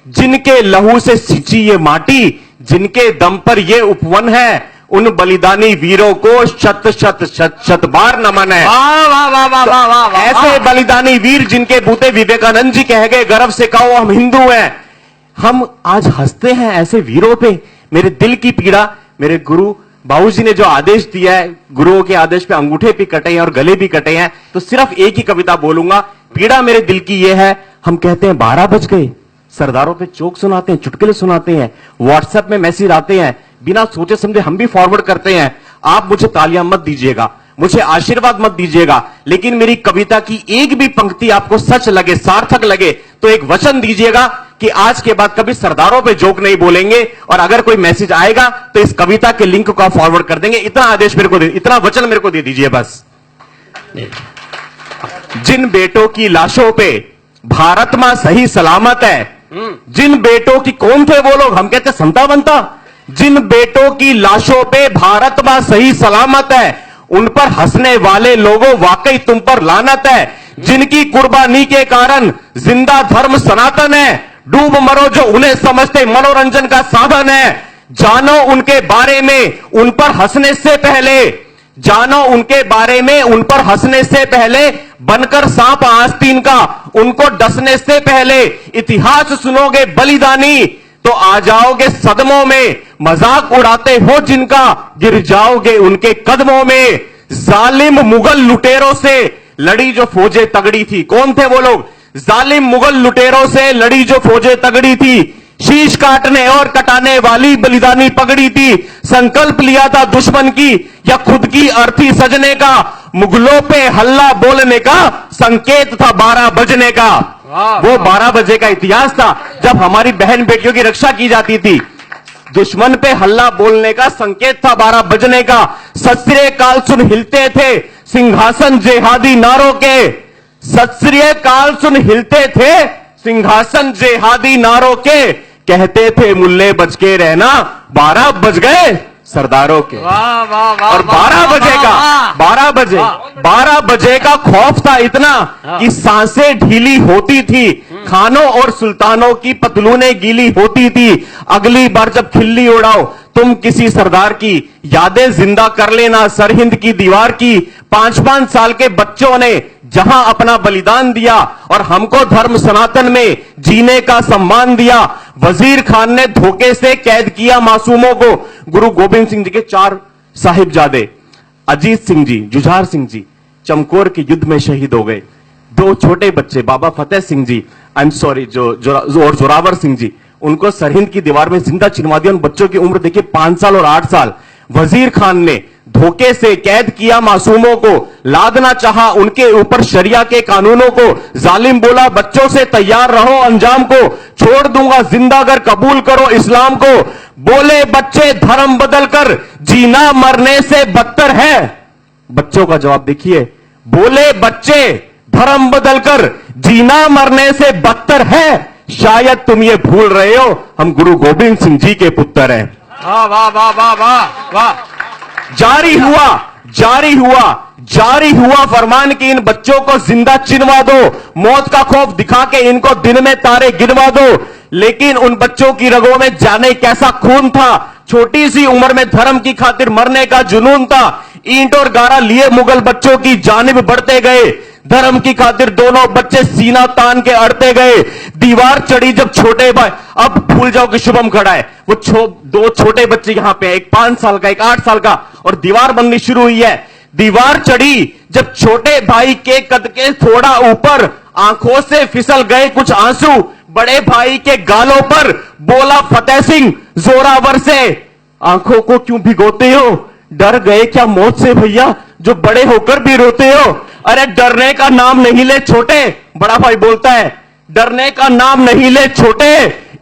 जिनके लहू से सिंची ये माटी, जिनके दम पर ये उपवन है, उन बलिदानी वीरों को शत शत शत शत बार नमन है। वाह वाह वाह वाह वाह वाह वाह। ऐसे बलिदानी वीर जिनके बूते विवेकानंद जी कह गए, गर्व से कहो हम हिंदू हैं। हम आज हंसते हैं ऐसे वीरों पे। मेरे दिल की पीड़ा, मेरे गुरु बाबूजी ने जो आदेश दिया है, गुरुओं के आदेश पे अंगूठे भी कटे हैं और गले भी कटे हैं, तो सिर्फ एक ही कविता बोलूंगा। पीड़ा मेरे दिल की यह है, हम कहते हैं 12 बज गए, सरदारों पे जोक सुनाते हैं, चुटकुले सुनाते हैं, व्हाट्सएप में मैसेज आते हैं, बिना सोचे समझे हम भी फॉरवर्ड करते हैं। आप मुझे तालियां मत दीजिएगा, मुझे आशीर्वाद मत दीजिएगा, लेकिन मेरी कविता की एक भी पंक्ति आपको सच लगे, सार्थक लगे, तो एक वचन दीजिएगा कि आज के बाद कभी सरदारों पे जोक नहीं बोलेंगे, और अगर कोई मैसेज आएगा तो इस कविता के लिंक को आप फॉरवर्ड कर देंगे। इतना आदेश मेरे को दे, इतना वचन मेरे को दे दीजिए बस। जिन बेटों की लाशों पे भारत मां सही सलामत है, जिन बेटों की, कौन थे वो लोग, हम कहते संता बनता, जिन बेटों की लाशों पे भारत मां सही सलामत है, उन पर हंसने वाले लोगों वाकई तुम पर लानत है। जिनकी कुर्बानी के कारण जिंदा धर्म सनातन है, डूब मरो जो उन्हें समझते मनोरंजन का साधन है। जानो उनके बारे में उन पर हंसने से पहले, जानो उनके बारे में उन पर हंसने से पहले, बनकर सांप आस्तीन का उनको डसने से पहले। इतिहास सुनोगे बलिदानी तो आ जाओगे सदमों में, मजाक उड़ाते हो जिनका गिर जाओगे उनके कदमों में। जालिम मुगल लुटेरों से लड़ी जो फौजें तगड़ी थी, कौन थे वो लोग, जालिम मुगल लुटेरों से लड़ी जो फौजें तगड़ी थी, शीश काटने और कटाने वाली बलिदानी पगड़ी थी। संकल्प लिया था दुश्मन की या खुद की अर्थी सजने का, मुगलों पे हल्ला बोलने का संकेत था 12 बजने का। वो 12 बजे का इतिहास था जब हमारी बहन बेटियों की रक्षा की जाती थी। दुश्मन पे हल्ला बोलने का संकेत था 12 बजने का। सत श्री अकाल सुन हिलते थे सिंहासन जेहादी नारों के, सत श्री अकाल सुन हिलते थे सिंहासन जेहादी नारों के। कहते थे मुल्ले बच के रहना, 12 बज गए सरदारों के। वाह वाह वाह। और 12 बजे का, 12 बजे का खौफ था इतना कि सांसें ढीली होती थी, खानों और सुल्तानों की पतलूनें गीली होती थी। अगली बार जब खिल्ली उड़ाओ तुम किसी सरदार की, यादें जिंदा कर लेना सरहिंद की दीवार की। 5-5 साल के बच्चों ने जहां अपना बलिदान दिया और हमको धर्म सनातन में जीने का सम्मान दिया। वजीर खान ने धोखे से कैद किया मासूमों को। गुरु गोविंद सिंह जी के 4 साहिबजादे, अजीत सिंह जी, जुझार सिंह जी, चमकौर के युद्ध में शहीद हो गए। 2 छोटे बच्चे, बाबा Fateh Singh ji, I am sorry, और जोरावर सिंह जी, उनको सरहिंद की दीवार में जिंदा चिनवा दिया। उन बच्चों की उम्र देखिए 5 साल और 8 साल। वजीर खान ने धोखे से कैद किया मासूमों को, लादना चाहा उनके ऊपर शरिया के कानूनों को। जालिम बोला बच्चों से तैयार रहो अंजाम को, छोड़ दूंगा जिंदा अगर कबूल करो इस्लाम को। बोले बच्चे धर्म बदलकर जीना मरने से बदतर है। बच्चों का जवाब देखिए, बोले बच्चे धर्म बदलकर जीना मरने से बदतर है। शायद तुम ये भूल रहे हो हम गुरु गोविंद सिंह जी के पुत्र हैं। वाह वाह वाह वाह वाह वाह। जारी हुआ फरमान कि इन बच्चों को जिंदा चिनवा दो, मौत का खौफ दिखा के इनको दिन में तारे गिनवा दो। लेकिन उन बच्चों की रगों में जाने कैसा खून था, छोटी सी उम्र में धर्म की खातिर मरने का जुनून था। ईंट और गारा लिए मुगल बच्चों की जानिब बढ़ते गए, धर्म की खातिर दोनों बच्चे सीना तान के अड़ते गए। दीवार चढ़ी जब छोटे भाई, अब भूल जाओ कि शुभम खड़ा है, वो 2 छोटे बच्चे यहां पे, एक 5 साल का, एक 8 साल का, और दीवार बननी शुरू हुई है। दीवार चढ़ी जब छोटे भाई के कद के थोड़ा ऊपर, आंखों से फिसल गए कुछ आंसू बड़े भाई के गालों पर। बोला फतेह सिंह जोरावर से, आंखों को क्यों भिगोते हो, डर गए क्या मौत से भैया जो बड़े होकर भी रोते हो। अरे डरने का नाम नहीं ले छोटे, बड़ा भाई बोलता है, डरने का नाम नहीं ले छोटे,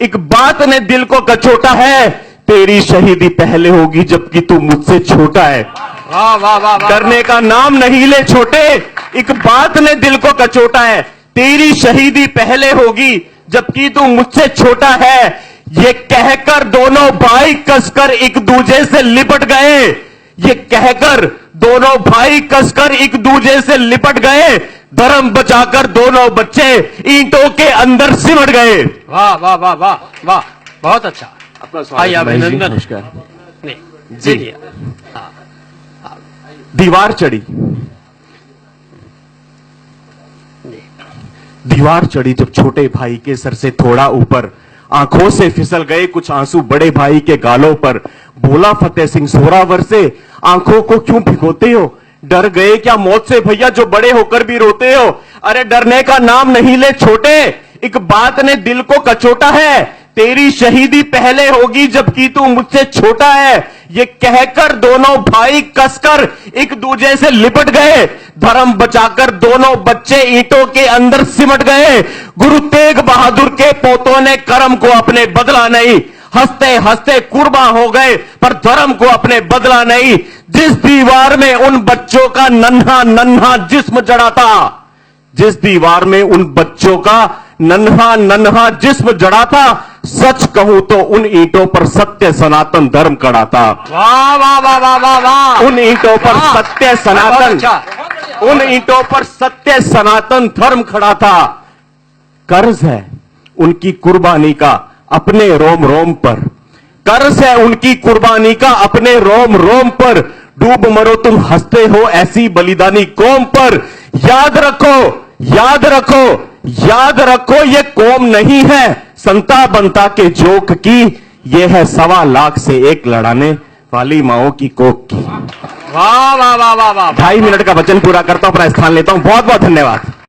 एक बात ने दिल को कचोटा है, तेरी शहीदी पहले होगी जबकि तू मुझसे छोटा है। वाह वाह वाह। डरने का नाम नहीं ले छोटे, एक बात ने दिल को कचोटा है, तेरी शहीदी पहले होगी जबकि तू मुझसे छोटा है। ये कहकर दोनों भाई कसकर एक दूजे से लिपट गए, ये कहकर दोनों भाई कसकर एक दूजे से लिपट गए। धर्म बचाकर दोनों बच्चे ईंटों के अंदर सिमट गए। वाह वाह वाह वाह वाह, बहुत अच्छा। आइए अभिनंदन। नमस्कार। नहीं जी। दे दिया। हाँ, दीवार चढ़ी, जी। दीवार चढ़ी जब छोटे भाई के सर से थोड़ा ऊपर, आंखों से फिसल गए कुछ आंसू बड़े भाई के गालों पर। बोला फतेह सिंह जोरावर से, आंखों को क्यों भिगोते हो? डर गए क्या मौत से भैया जो बड़े होकर भी रोते हो? अरे डरने का नाम नहीं ले छोटे, एक बात ने दिल को कचोटा है, तेरी शहीदी पहले होगी जबकि तू मुझसे छोटा है। ये कहकर दोनों भाई कसकर एक दूसरे से लिपट गए। धर्म बचाकर दोनों बच्चे ईंटों के अंदर सिमट गए। गुरु तेग बहादुर के पोतों ने कर्म को अपने बदला नहीं, हंसते हंसते कुर्बान हो गए पर धर्म को अपने बदला नहीं। जिस दीवार में उन बच्चों का नन्हा नन्हा जिस्म जड़ा था, जिस दीवार में उन बच्चों का नन्हा नन्हा जिस्म जड़ा था, सच कहूं तो उन ईंटों पर सत्य सनातन धर्म खड़ा था। वाह वाह वाह वाह वाह वाह, उन ईंटों पर वाह, सत्य बहुत सनातन, अच्छा। उन ईंटों पर सत्य सनातन धर्म खड़ा था। कर्ज है उनकी कुर्बानी का अपने रोम रोम पर, कर्ज है उनकी कुर्बानी का अपने रोम रोम पर। डूब मरो तुम हंसते हो ऐसी बलिदानी कौम पर। याद रखो, याद रखो, याद रखो, ये कौम नहीं है संता बनता के जोक की, ये है 1.25 लाख से एक लड़ाने वाली माओ की कोक की। वाह वाह वाह वाह वाह, 2.5 मिनट का वचन पूरा करता हूं, अपना स्थान लेता हूं। बहुत बहुत धन्यवाद।